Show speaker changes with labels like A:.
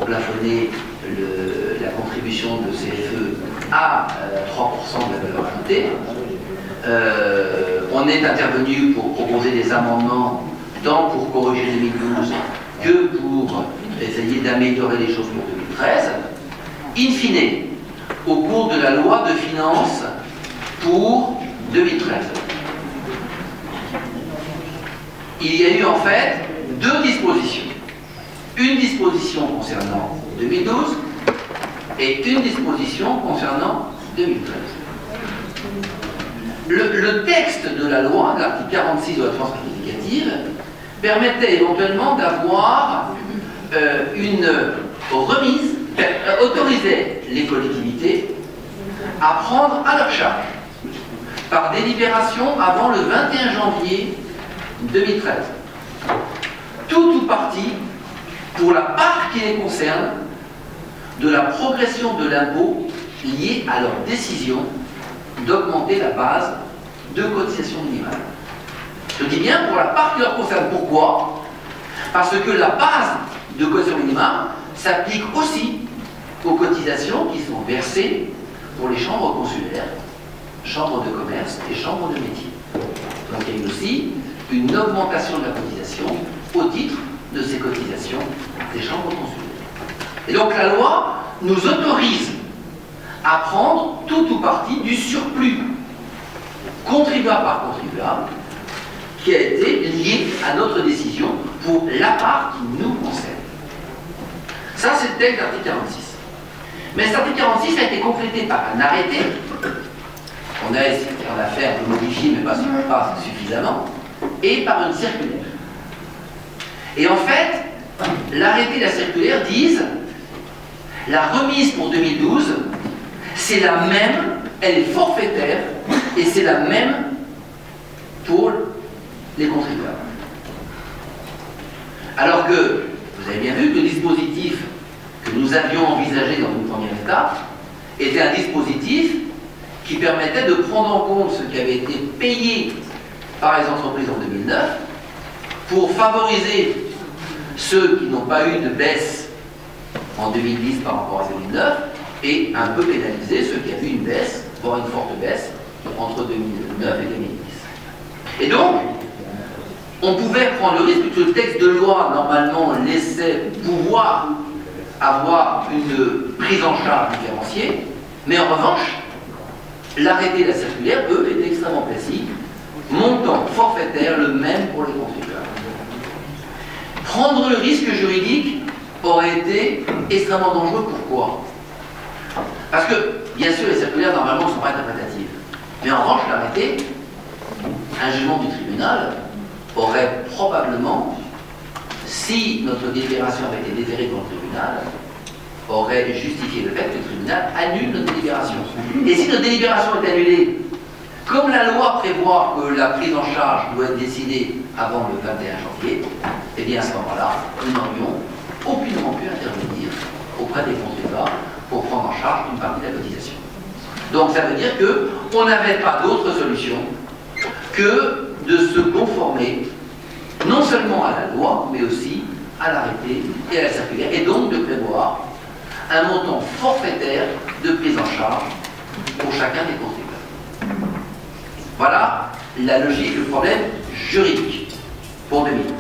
A: plafonner la contribution de CFE à 3% de la valeur ajoutée. On est intervenu pour proposer des amendements tant pour corriger 2012 que pour essayer d'améliorer les choses pour 2013. In fine, au cours de la loi de finances pour 2013, il y a eu en fait deux dispositions. Une disposition concernant 2012 et une disposition concernant 2013. Le texte de la loi, de l'article 46 de la loi rectificative, permettait éventuellement d'avoir une remise, autorisait les collectivités à prendre à leur charge, par délibération avant le 21 janvier 2013, tout ou partie, pour la part qui les concerne, de la progression de l'impôt liée à leur décision d'augmenter la base de cotisation minimale. Je dis bien pour la part qui leur concerne. Pourquoi? Parce que la base de cotisation minimale s'applique aussi aux cotisations qui sont versées pour les chambres consulaires, chambres de commerce et chambres de métier. Donc il y a eu aussi une augmentation de la cotisation au titre de ces cotisations des chambres consulaires. Et donc la loi nous autorise à prendre tout ou partie du surplus contribuable par contribuable qui a été lié à notre décision pour la part qui nous concerne. Ça, c'est le texte de l'article 46. Mais cet article 46 a été complété par un arrêté. On a fait un peu modifier, mais pas suffisamment, et par une circulaire. Et en fait, l'arrêté et la circulaire disent la remise pour 2012, c'est la même, elle est forfaitaire, et c'est la même pour les contribuables. Alors que, vous avez bien vu que le dispositif que nous avions envisagé dans une première étape était un dispositif qui permettait de prendre en compte ce qui avait été payé par les entreprises en 2009 pour favoriser ceux qui n'ont pas eu de baisse en 2010 par rapport à 2009 et un peu pénaliser ceux qui avaient eu une baisse, voire une forte baisse, entre 2009 et 2010. Et donc, on pouvait prendre le risque que le texte de loi, normalement, laissait pouvoir avoir une prise en charge différenciée, mais en revanche, l'arrêté de la circulaire, eux, est extrêmement précis, montant forfaitaire le même pour les contribuables. Prendre le risque juridique aurait été extrêmement dangereux. Pourquoi? Parce que, bien sûr, les circulaires, normalement, ne sont pas interprétatives. Mais en revanche, l'arrêté, un jugement du tribunal, aurait probablement, si notre délibération avait été déférée devant le tribunal, aurait justifié le fait que le tribunal annule notre délibération. Et si notre délibération est annulée, comme la loi prévoit que la prise en charge doit être décidée avant le 21 janvier, eh bien à ce moment-là, nous n'aurions aucunement pu intervenir auprès des contribuables pour prendre en charge une partie de la cotisation. Donc ça veut dire qu'on n'avait pas d'autre solution que de se conformer non seulement à la loi, mais aussi à l'arrêté et à la circulaire, et donc de prévoir un montant forfaitaire de prise en charge pour chacun des contribuables. Voilà la logique, le problème juridique pour 2013.